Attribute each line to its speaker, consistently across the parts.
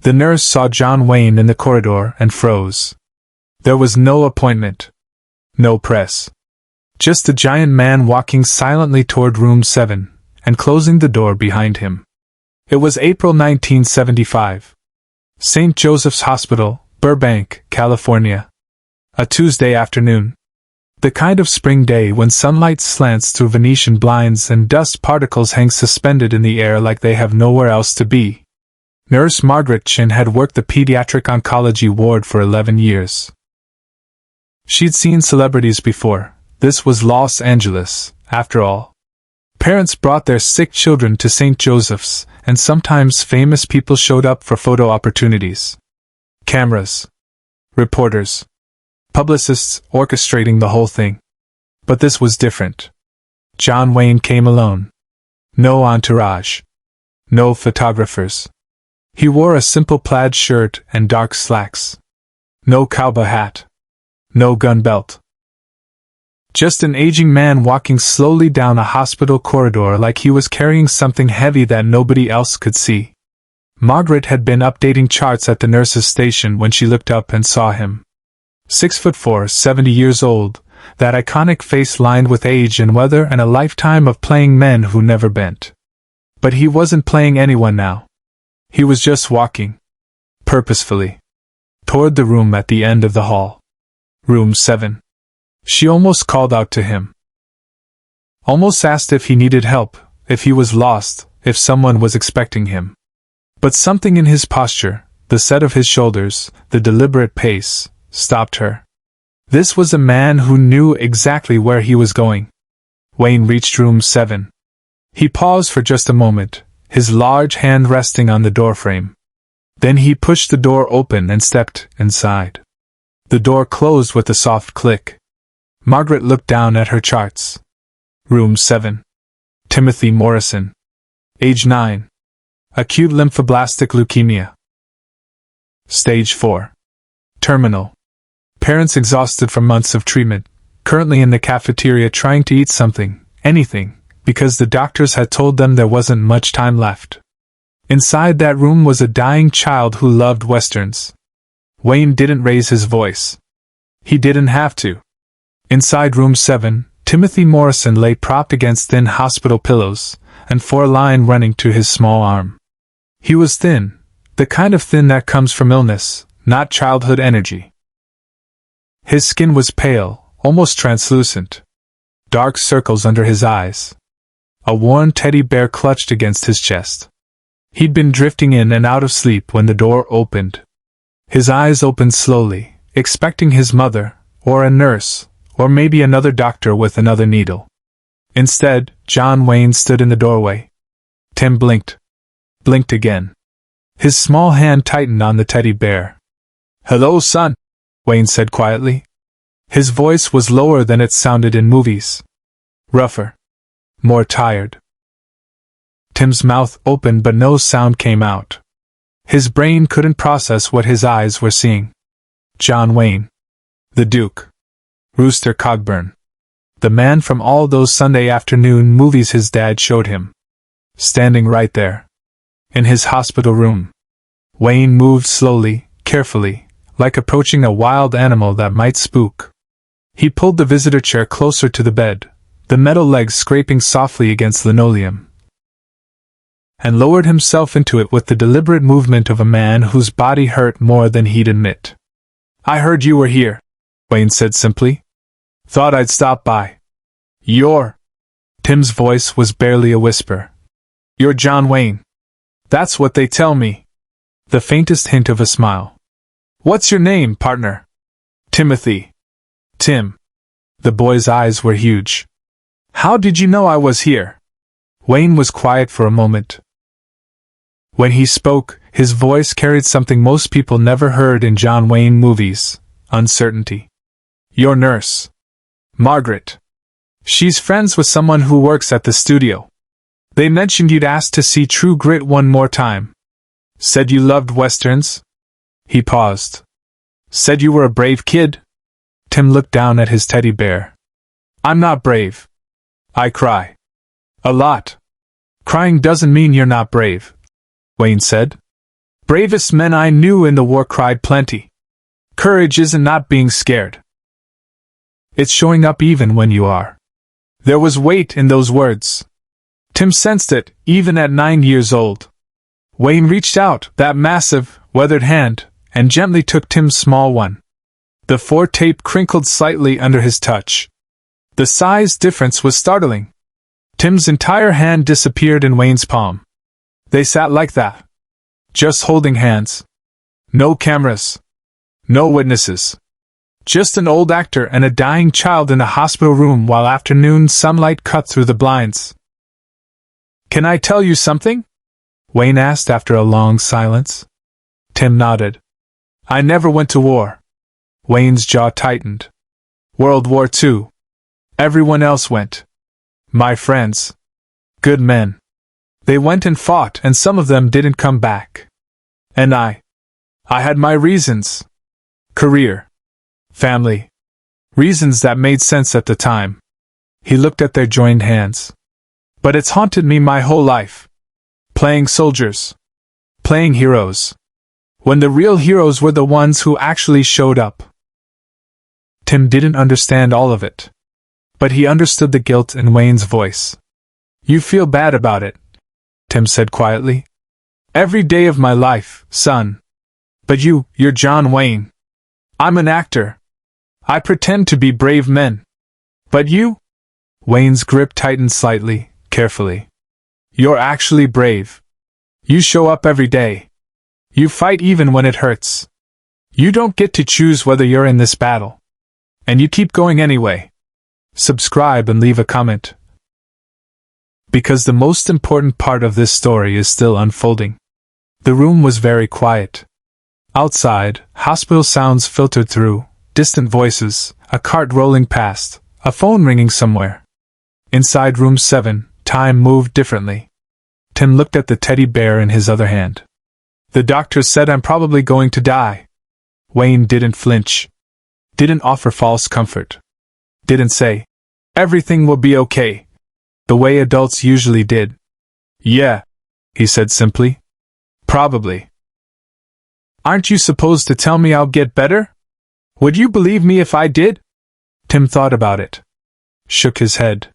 Speaker 1: The nurse saw John Wayne in the corridor and froze. There was no appointment. No press. Just a giant man walking silently toward room 7, and closing the door behind him. It was April 1975. St. Joseph's Hospital, Burbank, California. A Tuesday afternoon. The kind of spring day when sunlight slants through Venetian blinds and dust particles hang suspended in the air like they have nowhere else to be. Nurse Margaret Chin had worked the pediatric oncology ward for 11 years. She'd seen celebrities before. This was Los Angeles, after all. Parents brought their sick children to St. Joseph's, and sometimes famous people showed up for photo opportunities. Cameras. Reporters. Publicists orchestrating the whole thing. But this was different. John Wayne came alone. No entourage. No photographers. He wore a simple plaid shirt and dark slacks. No cowboy hat. No gun belt. Just an aging man walking slowly down a hospital corridor like he was carrying something heavy that nobody else could see. Margaret had been updating charts at the nurse's station when she looked up and saw him. 6'4", 70 years old, that iconic face lined with age and weather and a lifetime of playing men who never bent. But he wasn't playing anyone now. He was just walking. Purposefully. Toward the room at the end of the hall. Room 7. She almost called out to him. Almost asked if he needed help, if he was lost, if someone was expecting him. But something in his posture, the set of his shoulders, the deliberate pace, stopped her. This was a man who knew exactly where he was going. Wayne reached room 7. He paused for just a moment, his large hand resting on the doorframe. Then he pushed the door open and stepped inside. The door closed with a soft click. Margaret looked down at her charts. Room 7. Timothy Morrison. Age 9. Acute lymphoblastic leukemia. Stage 4. Terminal. Parents exhausted from months of treatment, currently in the cafeteria trying to eat something, anything, because the doctors had told them there wasn't much time left. Inside that room was a dying child who loved westerns. Wayne didn't raise his voice. He didn't have to. Inside room 7, Timothy Morrison lay propped against thin hospital pillows, and 4 line running to his small arm. He was thin, the kind of thin that comes from illness, not childhood energy. His skin was pale, almost translucent. Dark circles under his eyes. A worn teddy bear clutched against his chest. He'd been drifting in and out of sleep when the door opened. His eyes opened slowly, expecting his mother, or a nurse, or maybe another doctor with another needle. Instead, John Wayne stood in the doorway. Tim blinked. Blinked again. His small hand tightened on the teddy bear. "Hello, son," Wayne said quietly. His voice was lower than it sounded in movies. Rougher. More tired. Tim's mouth opened but no sound came out. His brain couldn't process what his eyes were seeing. John Wayne. The Duke. Rooster Cogburn. The man from all those Sunday afternoon movies his dad showed him. Standing right there. In his hospital room. Wayne moved slowly, carefully, like approaching a wild animal that might spook. He pulled the visitor chair closer to the bed, the metal legs scraping softly against linoleum, and lowered himself into it with the deliberate movement of a man whose body hurt more than he'd admit. "I heard you were here," Wayne said simply. "Thought I'd stop by." "You're..." Tim's voice was barely a whisper. "You're John Wayne. That's what they tell me." The faintest hint of a smile. "What's your name, partner?" "Timothy." "Tim." The boy's eyes were huge. "How did you know I was here?" Wayne was quiet for a moment. When he spoke, his voice carried something most people never heard in John Wayne movies: uncertainty. "Your nurse. Margaret. She's friends with someone who works at the studio. They mentioned you'd asked to see True Grit one more time. Said you loved westerns." He paused. "Said you were a brave kid." Tim looked down at his teddy bear. "I'm not brave. I cry. A lot." "Crying doesn't mean you're not brave," Wayne said. Bravest men I knew in the war cried plenty. Courage isn't not being scared. It's showing up even when you are. There was weight in those words. Tim sensed it, even at 9 years old. Wayne reached out, that massive, weathered hand, and gently took Tim's small one. The 4 tape crinkled slightly under his touch. The size difference was startling. Tim's entire hand disappeared in Wayne's palm. They sat like that. Just holding hands. No cameras. No witnesses. Just an old actor and a dying child in a hospital room while afternoon sunlight cut through the blinds. Can I tell you something? Wayne asked after a long silence. Tim nodded. I never went to war. Wayne's jaw tightened. World War II. Everyone else went. My friends. Good men. They went and fought, and some of them didn't come back. And I had my reasons. Career. Family. Reasons that made sense at the time. He looked at their joined hands. But it's haunted me my whole life. Playing soldiers. Playing heroes. When the real heroes were the ones who actually showed up. Tim didn't understand all of it. But he understood the guilt in Wayne's voice. You feel bad about it, Tim said quietly. Every day of my life, son. But you're John Wayne. I'm an actor. I pretend to be brave men. But you? Wayne's grip tightened slightly, carefully. You're actually brave. You show up every day. You fight even when it hurts. You don't get to choose whether you're in this battle. And you keep going anyway. Subscribe and leave a comment. Because the most important part of this story is still unfolding. The room was very quiet. Outside, hospital sounds filtered through, distant voices, a cart rolling past, a phone ringing somewhere. Inside room 7, time moved differently. Tim looked at the teddy bear in his other hand. The doctor said I'm probably going to die. Wayne didn't flinch. Didn't offer false comfort. Didn't say, everything will be okay, the way adults usually did. Yeah, he said simply. Probably. Aren't you supposed to tell me I'll get better? Would you believe me if I did? Tim thought about it. Shook his head.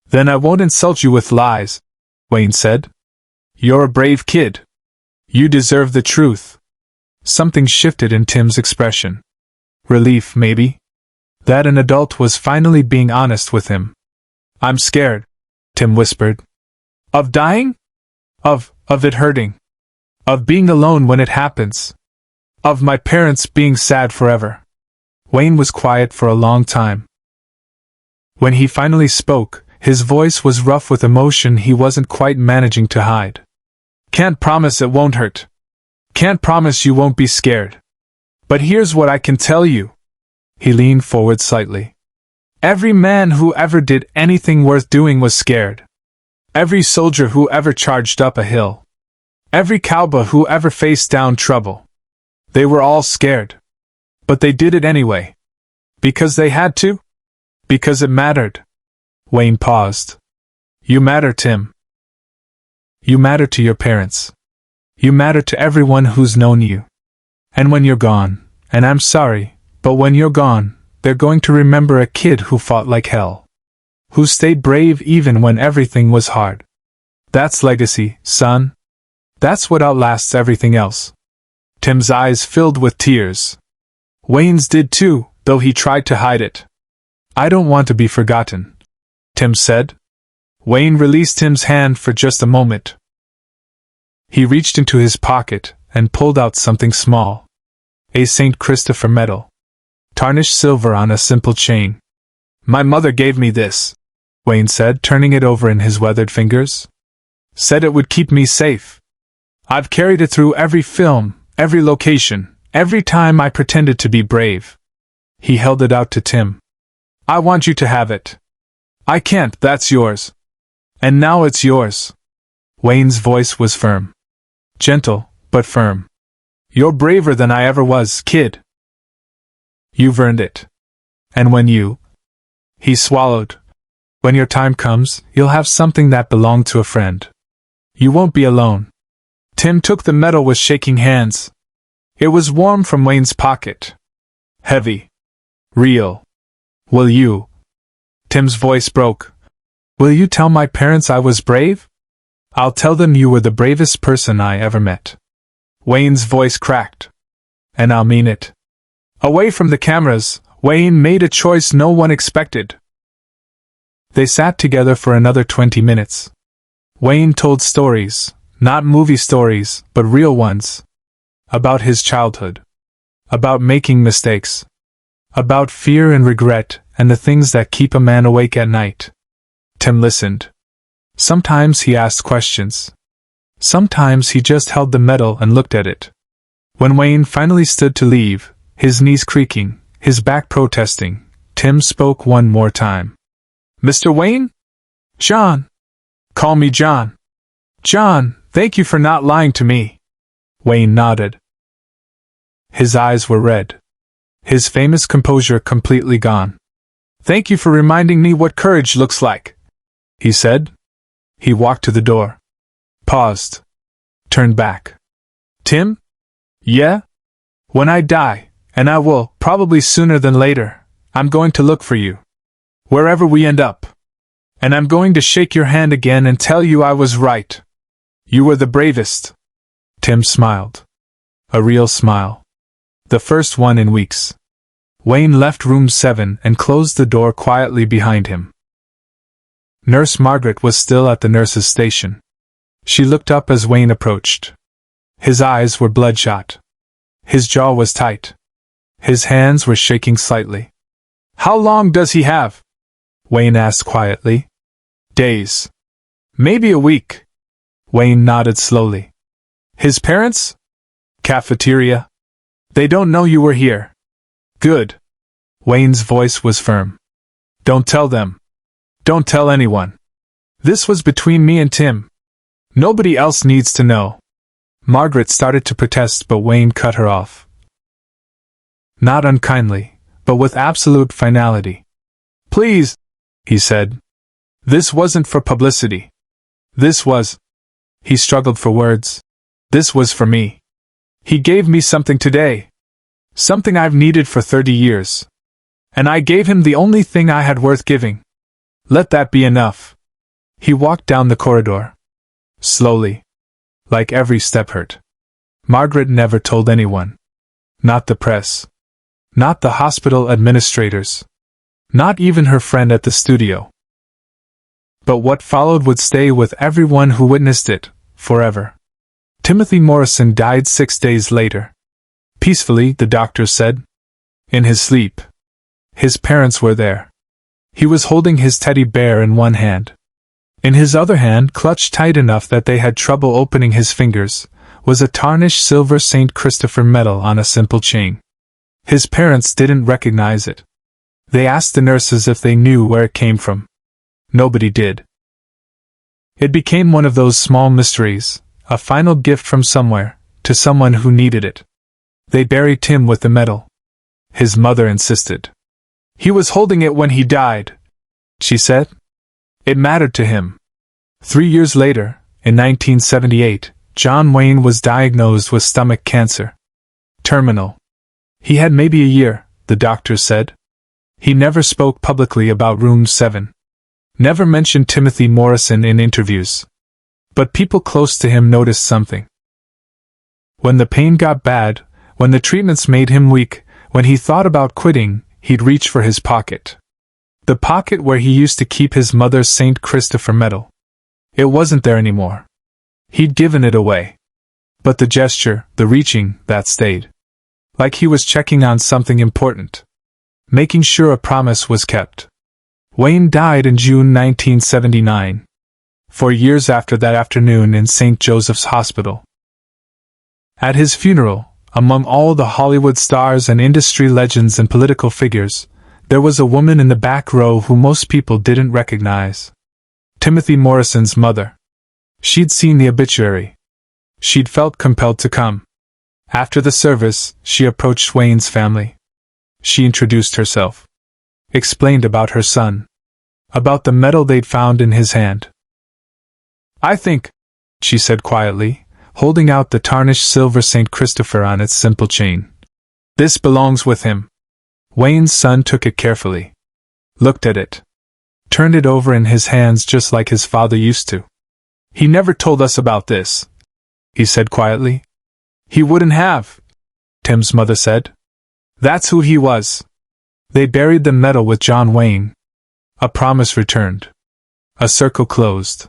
Speaker 1: Then I won't insult you with lies, Wayne said. You're a brave kid. You deserve the truth. Something shifted in Tim's expression. Relief, maybe? That an adult was finally being honest with him. I'm scared, Tim whispered. Of dying? Of it hurting. Of being alone when it happens. Of my parents being sad forever. Wayne was quiet for a long time. When he finally spoke, his voice was rough with emotion he wasn't quite managing to hide. Can't promise it won't hurt. Can't promise you won't be scared. But here's what I can tell you. He leaned forward slightly. Every man who ever did anything worth doing was scared. Every soldier who ever charged up a hill. Every cowboy who ever faced down trouble. They were all scared. But they did it anyway. Because they had to? Because it mattered. Wayne paused. You matter, Tim. You matter to your parents. You matter to everyone who's known you. And when you're gone, and I'm sorry, but when you're gone, they're going to remember a kid who fought like hell. Who stayed brave even when everything was hard. That's legacy, son. That's what outlasts everything else. Tim's eyes filled with tears. Wayne's did too, though he tried to hide it. I don't want to be forgotten, Tim said. Wayne released Tim's hand for just a moment. He reached into his pocket and pulled out something small. A St. Christopher medal. Tarnished silver on a simple chain. My mother gave me this, Wayne said, turning it over in his weathered fingers. Said it would keep me safe. I've carried it through every film, every location, every time I pretended to be brave. He held it out to Tim. I want you to have it. I can't, that's yours. And now it's yours. Wayne's voice was firm. Gentle, but firm. You're braver than I ever was, kid. You've earned it. And when you... He swallowed. When your time comes, you'll have something that belonged to a friend. You won't be alone. Tim took the medal with shaking hands. It was warm from Wayne's pocket. Heavy. Real. Will you? Tim's voice broke. Will you tell my parents I was brave? I'll tell them you were the bravest person I ever met. Wayne's voice cracked. And I'll mean it. Away from the cameras, Wayne made a choice no one expected. They sat together for another 20 minutes. Wayne told stories, not movie stories, but real ones. About his childhood. About making mistakes. About fear and regret and the things that keep a man awake at night. Tim listened. Sometimes he asked questions. Sometimes he just held the medal and looked at it. When Wayne finally stood to leave, his knees creaking, his back protesting, Tim spoke one more time. Mr. Wayne? John. Call me John. John, thank you for not lying to me. Wayne nodded. His eyes were red. His famous composure completely gone. Thank you for reminding me what courage looks like, he said. He walked to the door. Paused. Turned back. Tim? Yeah? When I die, and I will, probably sooner than later, I'm going to look for you. Wherever we end up. And I'm going to shake your hand again and tell you I was right. You were the bravest. Tim smiled. A real smile. The first one in weeks. Wayne left room 7 and closed the door quietly behind him. Nurse Margaret was still at the nurse's station. She looked up as Wayne approached. His eyes were bloodshot. His jaw was tight. His hands were shaking slightly. How long does he have? Wayne asked quietly. Days. Maybe a week. Wayne nodded slowly. His parents? Cafeteria. They don't know you were here. Good. Wayne's voice was firm. Don't tell them. Don't tell anyone. This was between me and Tim. Nobody else needs to know. Margaret started to protest, but Wayne cut her off. Not unkindly, but with absolute finality. Please, he said. This wasn't for publicity. This was... He struggled for words. This was for me. He gave me something today. Something I've needed for 30 years. And I gave him the only thing I had worth giving. Let that be enough. He walked down the corridor. Slowly. Like every step hurt. Margaret never told anyone. Not the press. Not the hospital administrators. Not even her friend at the studio. But what followed would stay with everyone who witnessed it, forever. Timothy Morrison died 6 days later. Peacefully, the doctor said. In his sleep. His parents were there. He was holding his teddy bear in one hand. In his other hand, clutched tight enough that they had trouble opening his fingers, was a tarnished silver St. Christopher medal on a simple chain. His parents didn't recognize it. They asked the nurses if they knew where it came from. Nobody did. It became one of those small mysteries, a final gift from somewhere, to someone who needed it. They buried Tim with the medal. His mother insisted. He was holding it when he died, she said. It mattered to him. 3 years later, in 1978, John Wayne was diagnosed with stomach cancer. Terminal. He had maybe a year, the doctor said. He never spoke publicly about Room 7. Never mentioned Timothy Morrison in interviews. But people close to him noticed something. When the pain got bad, when the treatments made him weak, when he thought about quitting, he'd reach for his pocket. The pocket where he used to keep his mother's St. Christopher medal. It wasn't there anymore. He'd given it away. But the gesture, the reaching, that stayed. Like he was checking on something important. Making sure a promise was kept. Wayne died in June 1979. 4 years after that afternoon in St. Joseph's Hospital. At his funeral, among all the Hollywood stars and industry legends and political figures, there was a woman in the back row who most people didn't recognize. Timothy Morrison's mother. She'd seen the obituary. She'd felt compelled to come. After the service, she approached Wayne's family. She introduced herself. Explained about her son. About the medal they'd found in his hand. I think, she said quietly, holding out the tarnished silver St. Christopher on its simple chain. "This belongs with him." Wayne's son took it carefully, looked at it, turned it over in his hands just like his father used to. "He never told us about this," he said quietly. "He wouldn't have," Tim's mother said. "That's who he was." They buried the medal with John Wayne. A promise returned. A circle closed.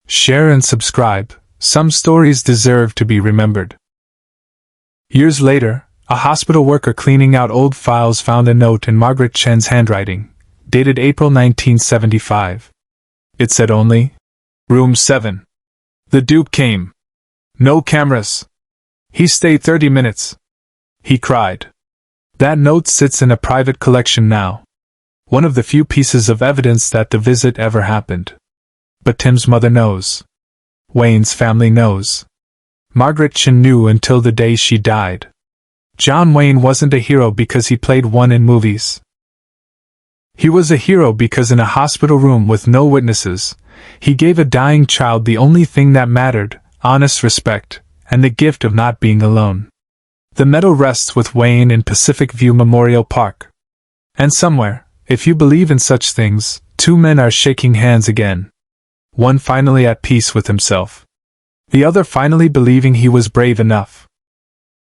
Speaker 1: Share and subscribe. Some stories deserve to be remembered. Years later, a hospital worker cleaning out old files found a note in Margaret Chen's handwriting, dated April 1975. It said only, "Room 7. The Duke came. No cameras. He stayed 30 minutes. He cried." That note sits in a private collection now. One of the few pieces of evidence that the visit ever happened. But Tim's mother knows. Wayne's family knows. Margaret Chen knew until the day she died. John Wayne wasn't a hero because he played one in movies. He was a hero because in a hospital room with no witnesses, he gave a dying child the only thing that mattered, honest respect, and the gift of not being alone. The medal rests with Wayne in Pacific View Memorial Park. And somewhere, if you believe in such things, two men are shaking hands again. One finally at peace with himself. The other finally believing he was brave enough.